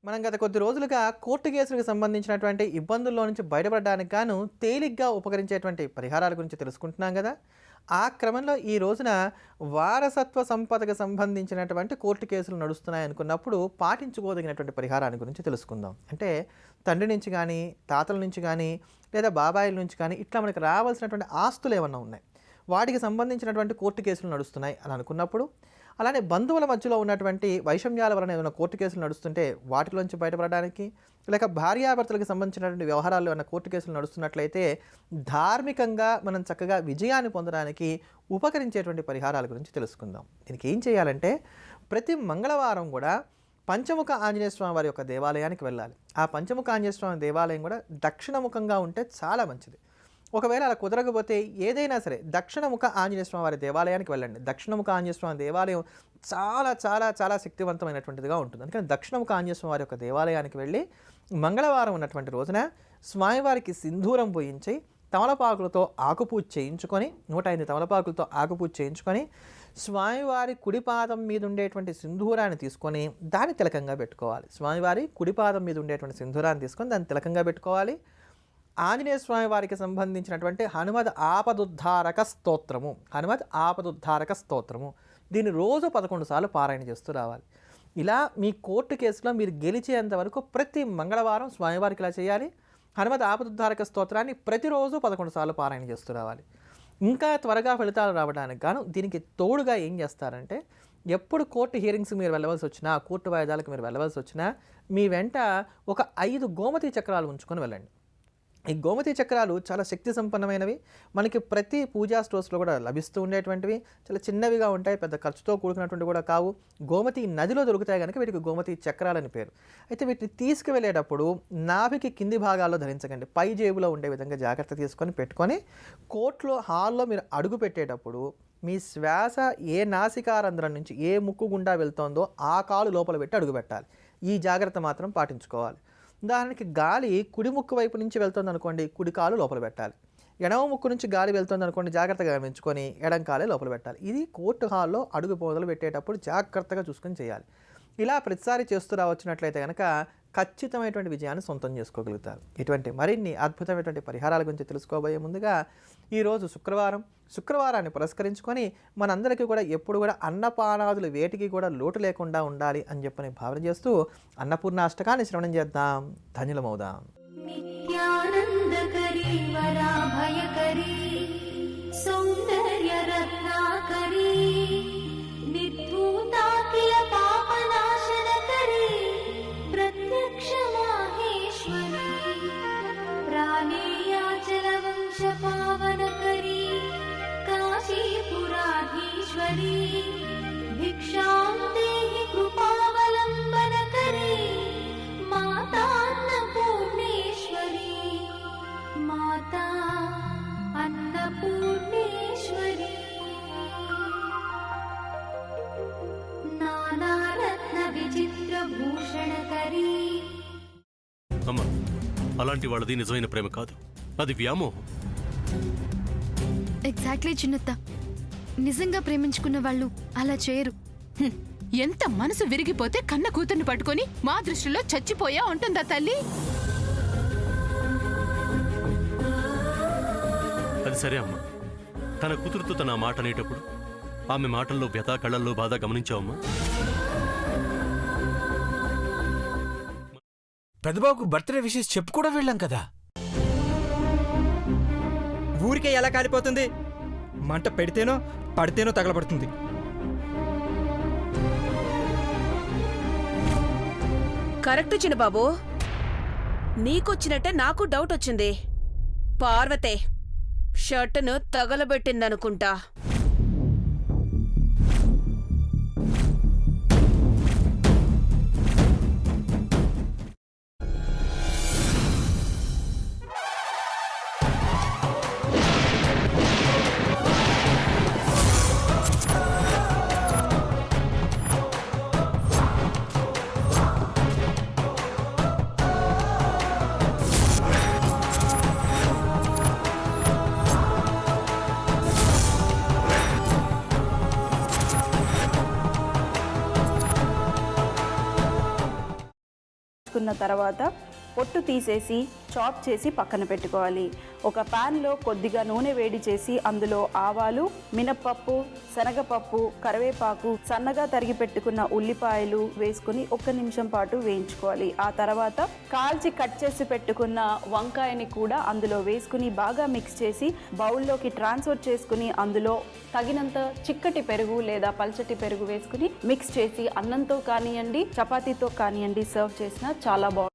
మనం గత కొద్ది రోజులుగా కోర్టు కేసులకు సంబంధించినటువంటి ఇబ్బందుల్లో నుంచి బయటపడడానికి గాను తేలిగ్గా ఉపకరించేటువంటి పరిహారాల గురించి తెలుసుకుంటున్నాం కదా. ఆ క్రమంలో ఈ రోజున వారసత్వ సంపదకు సంబంధించినటువంటి కోర్టు కేసులు నడుస్తున్నాయి అనుకున్నప్పుడు పాటించుకోదగినటువంటి పరిహారాన్ని గురించి తెలుసుకుందాం. అంటే తండ్రి నుంచి కానీ, తాతల నుంచి కానీ, లేదా బాబాయిల నుంచి కానీ ఇట్లా మనకు రావాల్సినటువంటి ఆస్తులు ఏమన్నా ఉన్నాయి, వాటికి సంబంధించినటువంటి కోర్టు కేసులు నడుస్తున్నాయి అని అనుకున్నప్పుడు, అలానే బంధువుల మధ్యలో ఉన్నటువంటి వైషమ్యాల వలన ఏదైనా కోర్టు కేసులు నడుస్తుంటే వాటిలోంచి బయటపడడానికి, లేక భార్యాభర్తలకు సంబంధించినటువంటి వ్యవహారాల్లో ఏమైనా కోర్టు కేసులు నడుస్తున్నట్లయితే ధార్మికంగా మనం చక్కగా విజయాన్ని పొందడానికి ఉపకరించేటువంటి పరిహారాల గురించి తెలుసుకుందాం. దీనికి ఏం చేయాలంటే ప్రతి మంగళవారం కూడా పంచముఖ ఆంజనేయ స్వామి వారి యొక్క దేవాలయానికి వెళ్ళాలి. ఆ పంచముఖ ఆంజనేయ స్వామి దేవాలయం కూడా దక్షిణముఖంగా ఉంటే చాలా మంచిది. ఒకవేళ అలా కుదరకపోతే ఏదైనా సరే దక్షిణముఖ ఆంజనేయ స్వామి వారి దేవాలయానికి వెళ్ళండి. దక్షిణముఖ ఆంజనేయ స్వామి దేవాలయం చాలా చాలా చాలా శక్తివంతమైనటువంటిదిగా ఉంటుంది. అందుకని దక్షిణముఖ ఆంజనేయ స్వామి వారి యొక్క దేవాలయానికి వెళ్ళి మంగళవారం ఉన్నటువంటి రోజున స్వామివారికి సింధూరం పోయించి తమలపాకులతో ఆకుపూజ చేయించుకొని 108 తమలపాకులతో ఆకుపూజ చేయించుకొని స్వామివారి కుడిపాదం మీద ఉండేటువంటి సింధూరాన్ని తీసుకొని దాన్ని తిలకంగా పెట్టుకోవాలి. స్వామివారి కుడిపాదం మీద ఉండేటువంటి సింధూరాన్ని తీసుకొని దాన్ని తిలకంగా పెట్టుకోవాలి. ఆంజనేయ స్వామి వారికి సంబంధించినటువంటి హనుమద్ ఆపదుద్ధారక స్తోత్రము, హనుమద్ ఆపదుద్ధారక స్తోత్రము, దీన్ని రోజు 11 సార్లు పారాయణ చేస్తూ రావాలి. ఇలా మీ కోర్టు కేసులో మీరు గెలిచేంత వరకు ప్రతి మంగళవారం స్వామివారికి ఇలా చేయాలి. హనుమద్ ఆపదుద్ధారక స్తోత్రాన్ని ప్రతిరోజు 11 సార్లు పారాయణ చేస్తూ రావాలి. ఇంకా త్వరగా ఫలితాలు రావడానికి గాను దీనికి తోడుగా ఏం చేస్తారంటే, ఎప్పుడు కోర్టు హియరింగ్స్ మీరు వెళ్ళవలసి వచ్చినా, కోర్టు వాయిదాలకు మీరు వెళ్ళవలసి వచ్చినా మీ వెంట ఒక 5 గోమతి చక్రాలు ఉంచుకొని వెళ్ళండి. ఈ గోమతి చక్రాలు చాలా శక్తి సంపన్నమైనవి. మనకి ప్రతి పూజా స్టోర్స్లో కూడా లభిస్తూ ఉండేటువంటివి. చాలా చిన్నవిగా ఉంటాయి, పెద్ద ఖర్చుతో కూడుకున్నటువంటి కూడా కావు. గోమతి నదిలో దొరుకుతాయి కనుక వీటికి గోమతి చక్రాలని పేరు. అయితే వీటిని తీసుకువెళ్ళేటప్పుడు నాభికి కింది భాగాల్లో ధరించకండి, పై జేబులో ఉండే విధంగా జాగ్రత్త తీసుకొని పెట్టుకొని కోర్టులో హాల్లో మీరు అడుగు పెట్టేటప్పుడు మీ శ్వాస ఏ నాసికారంధ్రం నుంచి ఏ ముక్కు గుండా వెళ్తుందో ఆ కాలు లోపల పెట్టి అడుగు పెట్టాలి. ఈ జాగ్రత్త మాత్రం పాటించుకోవాలి. ఉదాహరణకి గాలి కుడి ముక్కు వైపు నుంచి వెళ్తుంది అనుకోండి, కుడి కాలు లోపల పెట్టాలి. ఎడమ ముక్కు నుంచి గాలి వెళ్తుంది అనుకోండి, జాగ్రత్తగా గమనించుకొని ఎడం కాలే లోపల పెట్టాలి. ఇది కోర్టు హాల్లో అడుగు మొదలు పెట్టేటప్పుడు జాగ్రత్తగా చూసుకొని చేయాలి. ఇలా ప్రతిసారి చేస్తూ రావచ్చినట్లయితే కనుక ఖచ్చితమైనటువంటి విజయాన్ని సొంతం చేసుకోగలుగుతారు. ఇటువంటి మరిన్ని అద్భుతమైనటువంటి పరిహారాల గురించి తెలుసుకోబోయే ముందుగా ఈరోజు శుక్రవారాన్ని పురస్కరించుకొని మనందరికీ కూడా ఎప్పుడు కూడా అన్నపానాదులు వేటికి కూడా లోటు లేకుండా ఉండాలి అని చెప్పని భావన చేస్తూ అన్నపూర్ణాష్టకాన్ని శ్రవణం చేద్దాం, ధన్యులమవుదాం. నిత్యానందకరీ వరాభయకరీ సౌందర్య రత్నాకరీ నిర్ధూతాఖిల పాపనాశనకరీ ప్రత్యక్ష మాహేశ్వరీ ప్రాణేయాచల వంశ పావనకరీ కాశీపురాధీశ్వరీ భిక్షాం దేహి కృపావలంబనకరీ మాతా అన్నపూర్ణేశ్వరీ మాతా అన్నపూర్ణేశ్వరీ నానారత్న విచిత్ర భూషణకరీ. అమ్మా, అలాంటి వాళ్ళది నిజమైన ప్రేమ కాదు, అది వ్యామోహం. ఎగ్జాక్ట్లీ చిన్నత్త, నిజంగా ప్రేమించుకున్న వాళ్ళు అలా చేయరు. ఎంత మనసు విరిగిపోతే కన్న కూతుర్ని పట్టుకొని మా దృష్టిలో చచ్చిపోయా ఉంటుందా తల్లి? అది సరే అమ్మా, తన కూతురుతో తన మాట అనేటప్పుడు ఆమె మాటల్లో వ్యథా, కళ్ళల్లో బాధ గమనించావమ్మా? పెద్దబాబుకు బర్త్డే విషెస్ చెప్పు కూడా వెళ్ళాం కదా. ఊరికే ఎలా కాలిపోతుంది? మంట పెడితేనో పడితేనో తగలబడుతుంది. కరెక్ట్ చిన్నబాబు, నీకొచ్చినట్టే నాకు డౌట్ వచ్చింది. పార్వతే షర్టును తగలబెట్టిందనుకుంటా. కున్న తర్వాత పొట్టు తీసేసి చాప్ చేసి పక్కన పెట్టుకోవాలి. ఒక ప్యాన్లో కొద్దిగా నూనె వేడి చేసి అందులో ఆవాలు, మినప్పప్పు, శనగపప్పు, కరివేపాకు, సన్నగా తరిగి పెట్టుకున్న ఉల్లిపాయలు వేసుకుని 1 నిమిషం పాటు వేయించుకోవాలి. ఆ తర్వాత కాల్చి కట్ చేసి పెట్టుకున్న వంకాయని కూడా అందులో వేసుకుని బాగా మిక్స్ చేసి బౌల్లోకి ట్రాన్స్ఫర్ చేసుకుని అందులో తగినంత చిక్కటి పెరుగు లేదా పల్చటి పెరుగు వేసుకుని మిక్స్ చేసి అన్నంతో కానివ్వండి, చపాతీతో కానివ్వండి సర్వ్ చేసినా చాలా బాగుంటుంది.